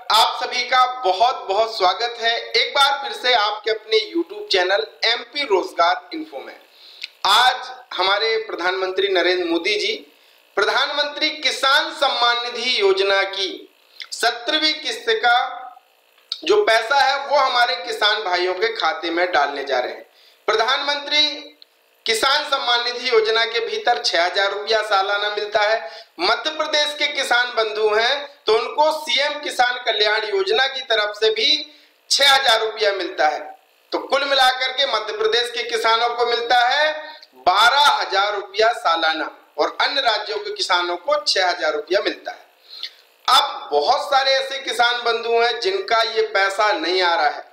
आप सभी का बहुत बहुत स्वागत है एक बार फिर से आपके अपने YouTube चैनल एमपी रोजगार इन्फो में। आज हमारे प्रधानमंत्री नरेंद्र मोदी जी प्रधानमंत्री किसान सम्मान निधि योजना की 17वीं किस्त का जो पैसा है वो हमारे किसान भाइयों के खाते में डालने जा रहे हैं। प्रधानमंत्री किसान सम्मान निधि योजना के भीतर 6,000 रुपया सालाना मिलता है। मध्य प्रदेश के किसान बंधु हैं तो उनको सीएम किसान कल्याण योजना की तरफ से भी 6,000 रुपया मिलता है। तो कुल मिलाकर के मध्य प्रदेश के किसानों को मिलता है 12,000 रुपया सालाना और अन्य राज्यों के किसानों को 6,000 रुपया मिलता है। अब बहुत सारे ऐसे किसान बंधु हैं जिनका ये पैसा नहीं आ रहा है।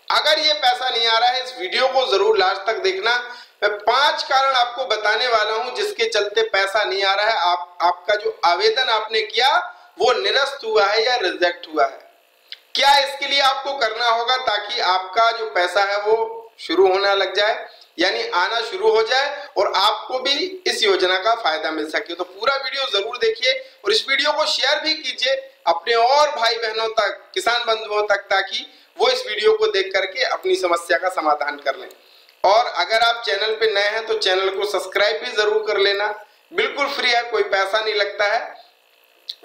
अगर ये पैसा नहीं आ रहा है, इस वीडियो को जरूर लास्ट तक देखना। मैं 5 कारण आपको बताने वाला हूं जिसके चलते पैसा नहीं आ रहा है। आपका जो आवेदन आपने किया वो निरस्त हुआ है या रिजेक्ट हुआ है। क्या इसके लिए आपको करना होगा ताकि आपका जो पैसा है वो शुरू होना लग जाए, यानी आना शुरू हो जाए और आपको भी इस योजना का फायदा मिल सके। तो पूरा वीडियो जरूर देखिए और इस वीडियो को शेयर भी कीजिए अपने और भाई बहनों तक, किसान बंधुओं तक, ताकि वो इस वीडियो को देख करके अपनी समस्या का समाधान कर लें। और अगर आप चैनल पे नए हैं तो चैनल को सब्सक्राइब भी जरूर कर लेना, बिल्कुल फ्री है, कोई पैसा नहीं लगता है।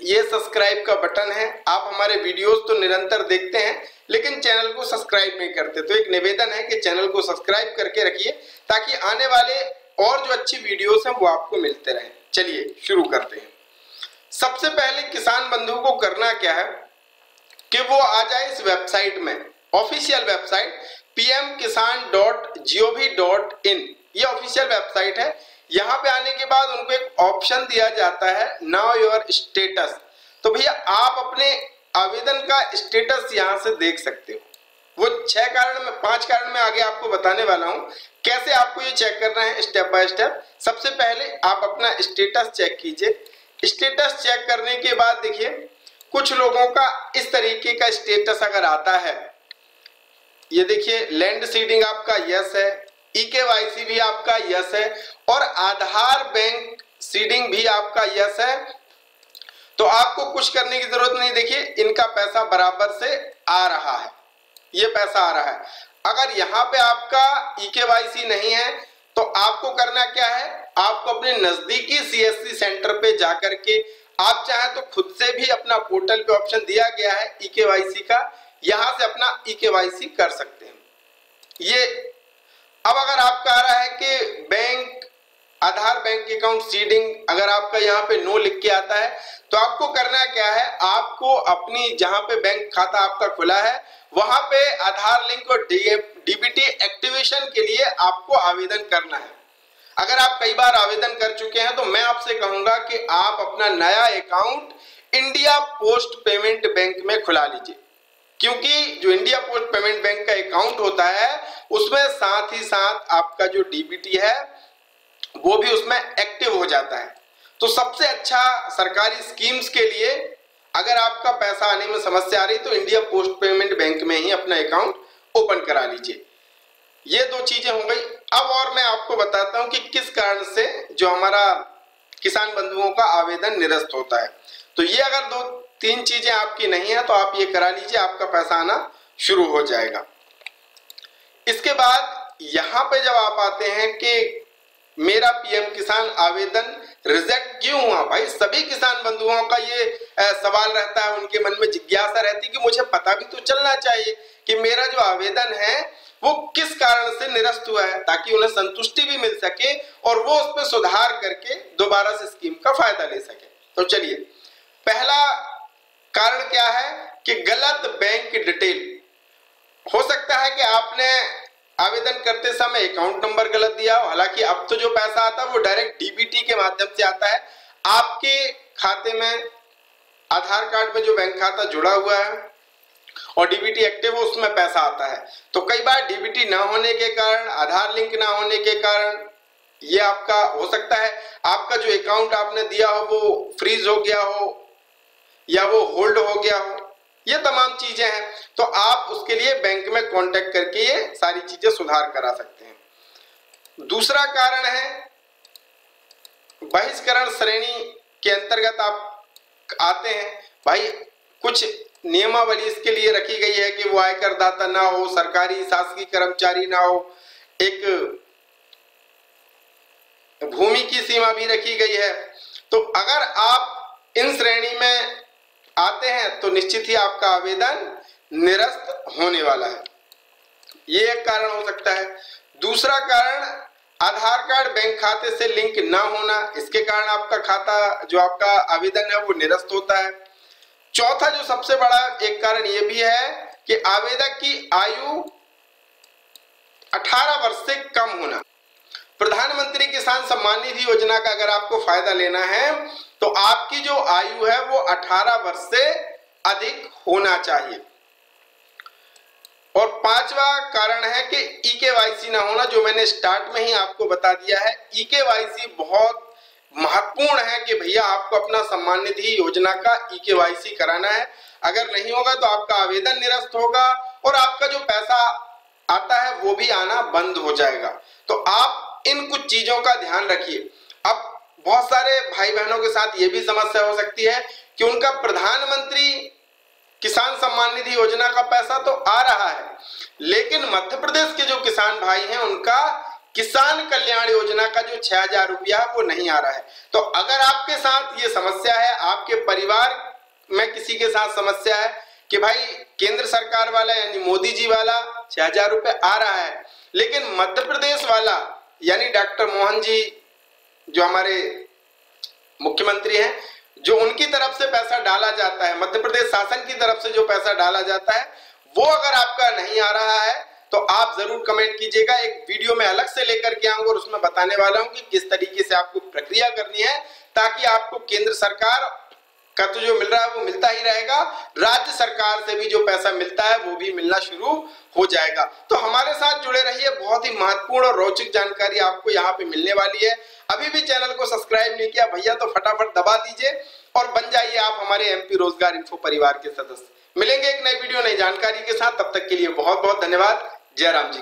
ये सब्सक्राइब का बटन है। आप हमारे वीडियोस तो निरंतर देखते हैं लेकिन चैनल को सब्सक्राइब नहीं करते, तो एक निवेदन है कि चैनल को सब्सक्राइब करके रखिए ताकि आने वाले और जो अच्छी वीडियोस हैं वो आपको मिलते रहें। चलिए शुरू करते हैं। सबसे पहले किसान बंधु को करना क्या है कि वो आ जाए इस वेबसाइट में, ऑफिशियल वेबसाइट pmkisan.gov.in, ये ऑफिशियल वेबसाइट है। यहाँ पे आने के बाद उनको एक ऑप्शन दिया जाता है नाउ योर स्टेटस। तो भैया आप अपने आवेदन का स्टेटस यहाँ से देख सकते हो। वो 5 कारण मैं आगे आपको बताने वाला हूँ कैसे आपको ये चेक करना है स्टेप बाय स्टेप। सबसे पहले आप अपना स्टेटस चेक कीजिए। स्टेटस चेक करने के बाद देखिए कुछ लोगों का इस तरीके का स्टेटस अगर आता है, ये देखिए लैंड सीडिंग आपका यस है, ईकेवाईसी भी आपका यस है और आधार बैंक सीडिंग भी आपका यस है, तो आपको कुछ करने की जरूरत नहीं। देखिए इनका पैसा बराबर से आ रहा है, ये पैसा आ रहा है। अगर यहाँ पे आपका ईकेवाईसी नहीं है तो आपको करना क्या है, आपको अपने नजदीकी सीएससी सेंटर पे जाकर के आप चाहे तो खुद से भी अपना पोर्टल पे ऑप्शन दिया गया है ईकेवाईसी का, यहां से अपना ईकेवाईसी कर सकते हैं। ये अब अगर आपका आ रहा है कि बैंक आधार बैंक अकाउंट सीडिंग, अगर आपका यहाँ पे नो लिख के आता है तो आपको करना क्या है, आपको अपनी जहां पे बैंक खाता आपका खुला है वहां पे आधार लिंक और डीबीटी एक्टिवेशन के लिए आपको आवेदन करना है। अगर आप कई बार आवेदन कर चुके हैं तो मैं आपसे कहूंगा कि आप अपना नया account India post payment bank में खुला लीजिए, क्योंकि जो इंडिया पोस्ट पेमेंट बैंक का अकाउंट होता है उसमें साथ ही साथ आपका जो डीबीटी है वो भी उसमें एक्टिव हो जाता है। तो सबसे अच्छा सरकारी स्कीम्स के लिए अगर आपका पैसा आने में समस्या आ रही तो इंडिया पोस्ट पेमेंट बैंक में ही अपना अकाउंट ओपन करा लीजिए। ये 2 चीजें हो गई। अब और मैं आपको बताता हूं कि किस कारण से जो हमारा किसान बंधुओं का आवेदन निरस्त होता है। तो ये अगर 2-3 चीजें आपकी नहीं है तो आप ये करा लीजिए, आपका पैसा आना शुरू हो जाएगा। इसके बाद यहां पे जब आप आते हैं कि मेरा पीएम किसान आवेदन रिजेक्ट क्यों हुआ, भाई सभी किसान बंधुओं का ये सवाल रहता है, उनके मन में जिज्ञासा रहती है कि मुझे पता भी तो चलना चाहिए कि मेरा जो आवेदन है वो किस कारण से निरस्त हुआ है, ताकि उन्हें संतुष्टि भी मिल सके और वो उस पर सुधार करके दोबारा से स्कीम का फायदा ले सके। तो चलिए, पहला कारण क्या है कि गलत बैंक डिटेल। हो सकता है कि आपने आवेदन करते समय अकाउंट नंबर गलत दिया हो, हालांकि अब तो जो पैसा आता है वो डायरेक्ट डीबीटी के माध्यम से आता है। आपके खाते में आधार कार्ड में जो बैंक खाता जुड़ा हुआ है और डीबीटी एक्टिव हो उसमें पैसा आता है। तो कई बार डीबीटी ना होने के कारण, आधार लिंक ना होने के कारण ये आपका हो सकता है आपका जो अकाउंट आपने दिया हो वो फ्रीज हो गया हो या वो होल्ड हो गया हो, ये तमाम चीजें हैं। तो आप उसके लिए बैंक में कांटेक्ट करके ये सारी चीजें सुधार करा सकते हैं। दूसरा कारण है बहिष्करण श्रेणी के अंतर्गत आप आते हैं। भाई कुछ नियमावली इसके लिए रखी गई है कि वो आयकर दाता ना हो, सरकारी शासकीय कर्मचारी ना हो, एक भूमि की सीमा भी रखी गई है। तो अगर आप इन श्रेणी में आते हैं तो निश्चित ही आपका आवेदन निरस्त होने वाला है। ये एक कारण हो सकता है। दूसरा कारण आधार कार्ड बैंक खाते से लिंक ना होना, इसके कारण आपका खाता जो आपका आवेदन है वो निरस्त होता है। चौथा जो सबसे बड़ा एक कारण ये भी है कि आवेदक की आयु 18 वर्ष से कम होना। प्रधानमंत्री किसान सम्मान निधि योजना का अगर आपको फायदा लेना है तो आपकी जो आयु है वो 18 वर्ष से अधिक होना चाहिए। और पांचवा कारण है कि ई-केवाईसी ना होना, जो मैंने स्टार्ट में ही आपको बता दिया है। ई-केवाईसी बहुत महत्वपूर्ण है कि भैया आपको अपना सम्मान निधि योजना का ई-केवाईसी कराना है। अगर नहीं होगा तो आपका आवेदन निरस्त होगा और आपका जो पैसा आता है वो भी आना बंद हो जाएगा। तो आप इन कुछ चीजों का ध्यान रखिए। अब बहुत सारे भाई बहनों के साथ ये भी समस्या हो सकती है कि उनका प्रधानमंत्री किसान सम्मान निधि योजना का पैसा तो आ रहा है, लेकिन मध्य प्रदेश के जो किसान भाई हैं उनका किसान कल्याण योजना का जो 6000 रुपया वो नहीं आ रहा है। तो अगर आपके साथ ये समस्या है, आपके परिवार में किसी के साथ समस्या है कि भाई केंद्र सरकार वाला यानी मोदी जी वाला 6000 रुपये आ रहा है, लेकिन मध्य प्रदेश वाला यानी डॉक्टर मोहन जी जो हमारे मुख्यमंत्री हैं, जो उनकी तरफ से पैसा डाला जाता है, मध्य प्रदेश शासन की तरफ से जो पैसा डाला जाता है, वो अगर आपका नहीं आ रहा है तो आप जरूर कमेंट कीजिएगा। एक वीडियो में अलग से लेकर के आऊंगा और उसमें बताने वाला हूं कि किस तरीके से आपको प्रक्रिया करनी है ताकि आपको केंद्र सरकार का तो जो मिल रहा है वो मिलता ही रहेगा, राज्य सरकार से भी जो पैसा मिलता है वो भी मिलना शुरू हो जाएगा। तो हमारे साथ जुड़े रहिए, बहुत ही महत्वपूर्ण और रोचक जानकारी आपको यहाँ पे मिलने वाली है। अभी भी चैनल को सब्सक्राइब नहीं किया भैया तो फटाफट दबा दीजिए और बन जाइए आप हमारे एमपी रोजगार इन्फो परिवार के सदस्य। मिलेंगे एक नई वीडियो नई जानकारी के साथ, तब तक के लिए बहुत बहुत धन्यवाद। जय राम जी।